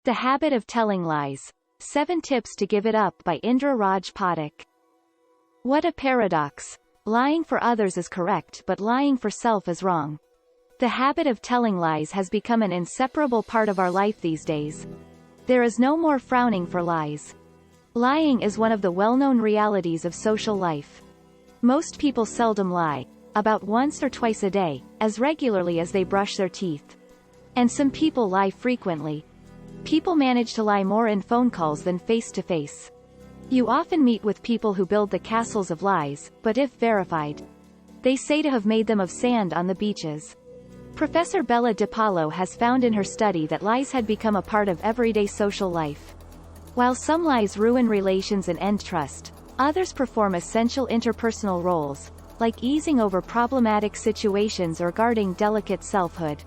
The Habit of Telling Lies. 7 Tips to Give It Up by Indra Raj Pathak. What a paradox. Lying for others is correct, but lying for self is wrong. The habit of telling lies has become an inseparable part of our life these days. There is no more frowning for lies. Lying is one of the well-known realities of social life. Most people seldom lie, about once or twice a day, as regularly as they brush their teeth. And some people lie frequently. People manage to lie more in phone calls than face-to-face. You often meet with people who build the castles of lies, but if verified, they say to have made them of sand on the beaches. Professor Bella DePaulo has found in her study that lies had become a part of everyday social life. While some lies ruin relations and end trust, others perform essential interpersonal roles, like easing over problematic situations or guarding delicate selfhood.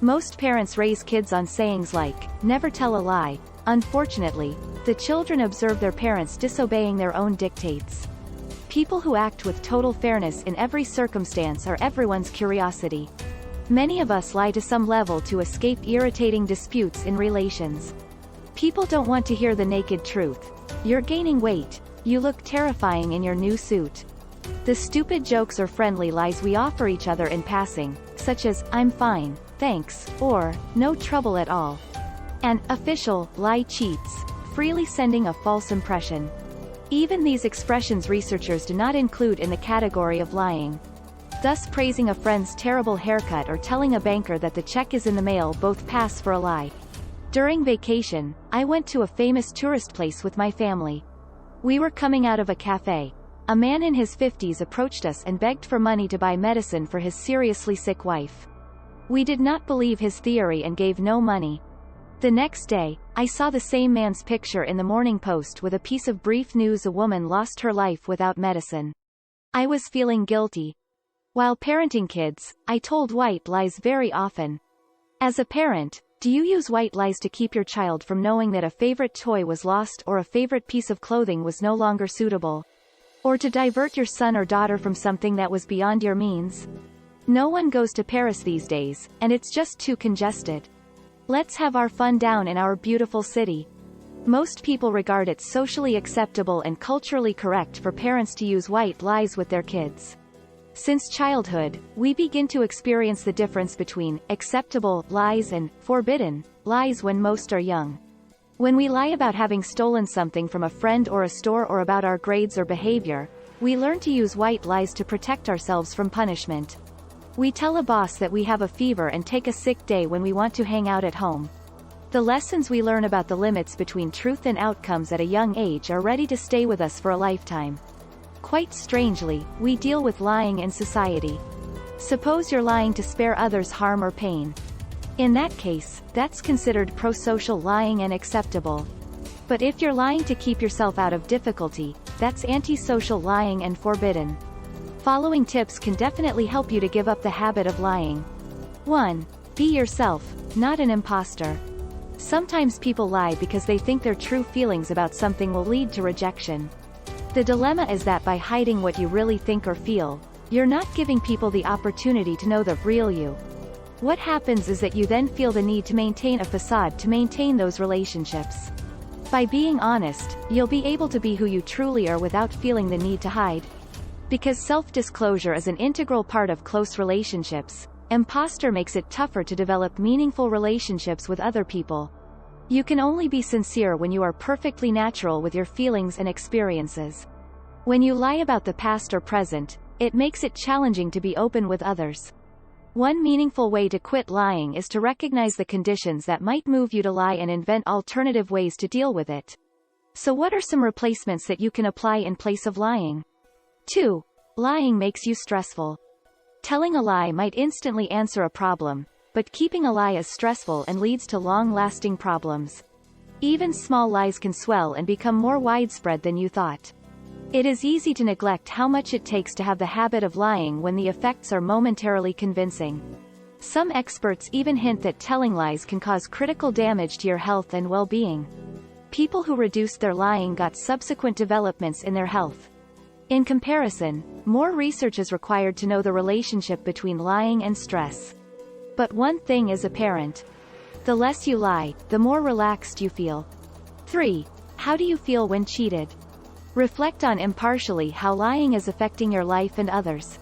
Most parents raise kids on sayings like, "Never tell a lie." Unfortunately, the children observe their parents disobeying their own dictates. People who act with total fairness in every circumstance are everyone's curiosity. Many of us lie to some level to escape irritating disputes in relations. People don't want to hear the naked truth. You're gaining weight. You look terrifying in your new suit. The stupid jokes or friendly lies we offer each other in passing, such as, "I'm fine, thanks," or, "No trouble at all." An official lie cheats, freely sending a false impression. Even these expressions researchers do not include in the category of lying. Thus praising a friend's terrible haircut or telling a banker that the check is in the mail both pass for a lie. During vacation, I went to a famous tourist place with my family. We were coming out of a cafe. A man in his 50s approached us and begged for money to buy medicine for his seriously sick wife. We did not believe his theory and gave no money. The next day, I saw the same man's picture in the Morning Post with a piece of brief news: a woman lost her life without medicine. I was feeling guilty. While parenting kids, I told white lies very often. As a parent, do you use white lies to keep your child from knowing that a favorite toy was lost or a favorite piece of clothing was no longer suitable? Or to divert your son or daughter from something that was beyond your means? No one goes to Paris these days, and it's just too congested. Let's have our fun down in our beautiful city. Most people regard it socially acceptable and culturally correct for parents to use white lies with their kids. Since childhood, we begin to experience the difference between acceptable lies and forbidden lies when most are young. When we lie about having stolen something from a friend or a store or about our grades or behavior, we learn to use white lies to protect ourselves from punishment. We tell a boss that we have a fever and take a sick day when we want to hang out at home. The lessons we learn about the limits between truth and outcomes at a young age are ready to stay with us for a lifetime. Quite strangely, we deal with lying in society. Suppose you're lying to spare others harm or pain. In that case, that's considered pro-social lying and acceptable. But if you're lying to keep yourself out of difficulty, that's anti-social lying and forbidden. Following tips can definitely help you to give up the habit of lying. 1. Be yourself, not an imposter. Sometimes people lie because they think their true feelings about something will lead to rejection. The dilemma is that by hiding what you really think or feel, you're not giving people the opportunity to know the real you. What happens is that you then feel the need to maintain a facade to maintain those relationships. By being honest, you'll be able to be who you truly are without feeling the need to hide. Because self-disclosure is an integral part of close relationships, imposter makes it tougher to develop meaningful relationships with other people. You can only be sincere when you are perfectly natural with your feelings and experiences. When you lie about the past or present, it makes it challenging to be open with others. One meaningful way to quit lying is to recognize the conditions that might move you to lie and invent alternative ways to deal with it. So what are some replacements that you can apply in place of lying? 2. Lying makes you stressful. Telling a lie might instantly answer a problem, but keeping a lie is stressful and leads to long-lasting problems. Even small lies can swell and become more widespread than you thought. It is easy to neglect how much it takes to have the habit of lying when the effects are momentarily convincing. Some experts even hint that telling lies can cause critical damage to your health and well-being. People who reduced their lying got subsequent developments in their health. In comparison, more research is required to know the relationship between lying and stress. But one thing is apparent. The less you lie, the more relaxed you feel. 3. How do you feel when cheated? Reflect on impartially how lying is affecting your life and others.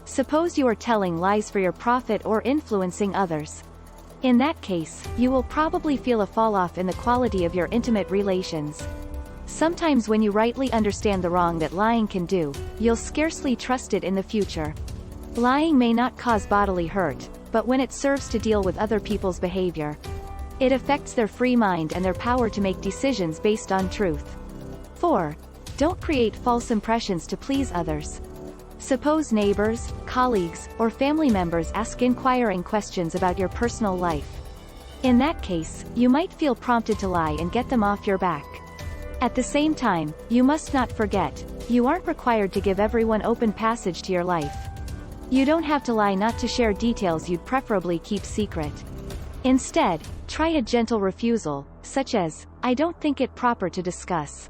Suppose you are telling lies for your profit or influencing others. In that case, you will probably feel a fall-off in the quality of your intimate relations. Sometimes when you rightly understand the wrong that lying can do, you'll scarcely trust it in the future. Lying may not cause bodily hurt, but when it serves to deal with other people's behavior, it affects their free mind and their power to make decisions based on truth. 4. Don't create false impressions to please others. Suppose neighbors, colleagues, or family members ask inquiring questions about your personal life. In that case, you might feel prompted to lie and get them off your back. At the same time, you must not forget, you aren't required to give everyone open passage to your life. You don't have to lie not to share details you'd preferably keep secret. Instead, try a gentle refusal, such as, "I don't think it proper to discuss."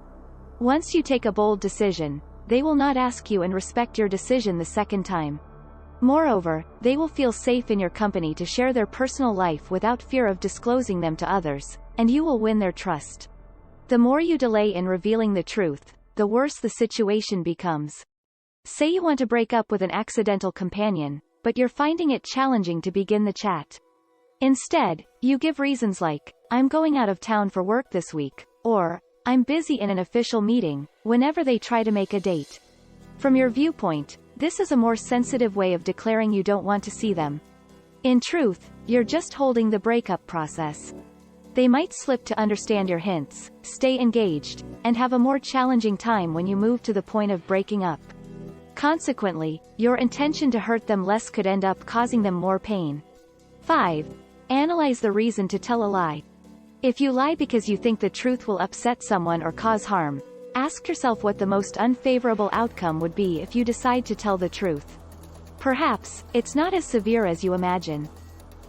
Once you take a bold decision, they will not ask you and respect your decision the second time. Moreover, they will feel safe in your company to share their personal life without fear of disclosing them to others, and you will win their trust. The more you delay in revealing the truth, the worse the situation becomes. Say you want to break up with an accidental companion, but you're finding it challenging to begin the chat. Instead, you give reasons like, "I'm going out of town for work this week," or, "I'm busy in an official meeting," whenever they try to make a date. From your viewpoint, this is a more sensitive way of declaring you don't want to see them. In truth, you're just holding the breakup process. They might slip to understand your hints, stay engaged, and have a more challenging time when you move to the point of breaking up. Consequently, your intention to hurt them less could end up causing them more pain. 5. Analyze the reason to tell a lie. If you lie because you think the truth will upset someone or cause harm, ask yourself what the most unfavorable outcome would be if you decide to tell the truth. Perhaps, it's not as severe as you imagine.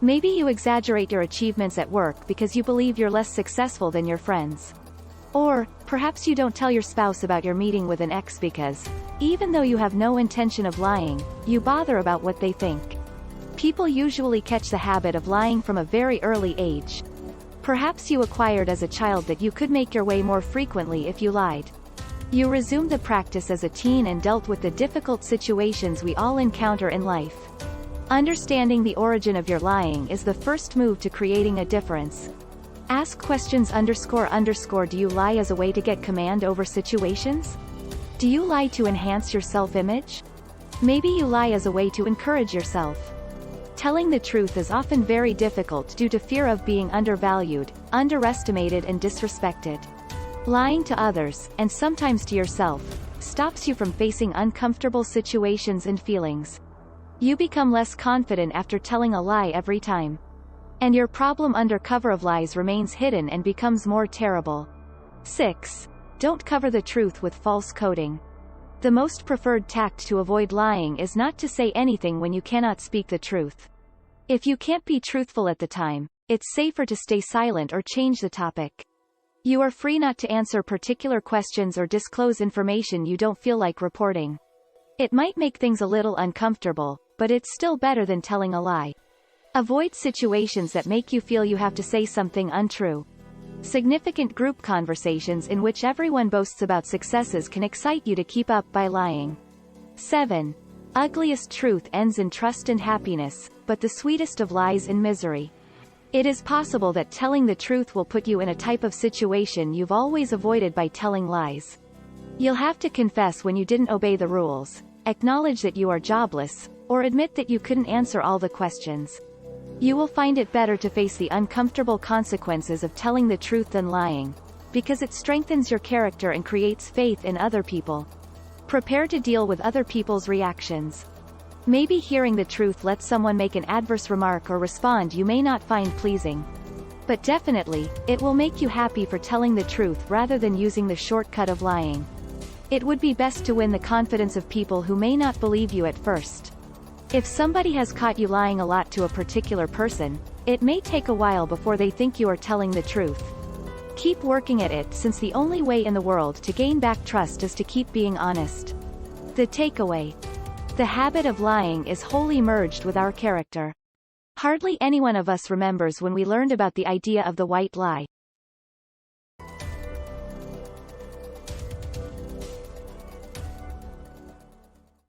Maybe you exaggerate your achievements at work because you believe you're less successful than your friends. Or, perhaps you don't tell your spouse about your meeting with an ex because, even though you have no intention of lying, you bother about what they think. People usually catch the habit of lying from a very early age. Perhaps you acquired as a child that you could make your way more frequently if you lied. You resumed the practice as a teen and dealt with the difficult situations we all encounter in life. Understanding the origin of your lying is the first move to creating a difference. Ask questions __. Do you lie as a way to get command over situations? Do you lie to enhance your self-image? Maybe you lie as a way to encourage yourself. Telling the truth is often very difficult due to fear of being undervalued, underestimated and disrespected. Lying to others, and sometimes to yourself, stops you from facing uncomfortable situations and feelings. You become less confident after telling a lie every time. And your problem under cover of lies remains hidden and becomes more terrible. 6. Don't cover the truth with false coding. The most preferred tact to avoid lying is not to say anything when you cannot speak the truth. If you can't be truthful at the time, it's safer to stay silent or change the topic. You are free not to answer particular questions or disclose information you don't feel like reporting. It might make things a little uncomfortable, but it's still better than telling a lie. Avoid situations that make you feel you have to say something untrue. Significant group conversations in which everyone boasts about successes can excite you to keep up by lying. 7. Ugliest truth ends in trust and happiness, but the sweetest of lies in misery. It is possible that telling the truth will put you in a type of situation you've always avoided by telling lies. You'll have to confess when you didn't obey the rules, acknowledge that you are jobless, or admit that you couldn't answer all the questions. You will find it better to face the uncomfortable consequences of telling the truth than lying, because it strengthens your character and creates faith in other people. Prepare to deal with other people's reactions. Maybe hearing the truth lets someone make an adverse remark or respond you may not find pleasing. But definitely, it will make you happy for telling the truth rather than using the shortcut of lying. It would be best to win the confidence of people who may not believe you at first. If somebody has caught you lying a lot to a particular person, it may take a while before they think you are telling the truth. Keep working at it since the only way in the world to gain back trust is to keep being honest. The takeaway: the habit of lying is wholly merged with our character. Hardly any one of us remembers when we learned about the idea of the white lie.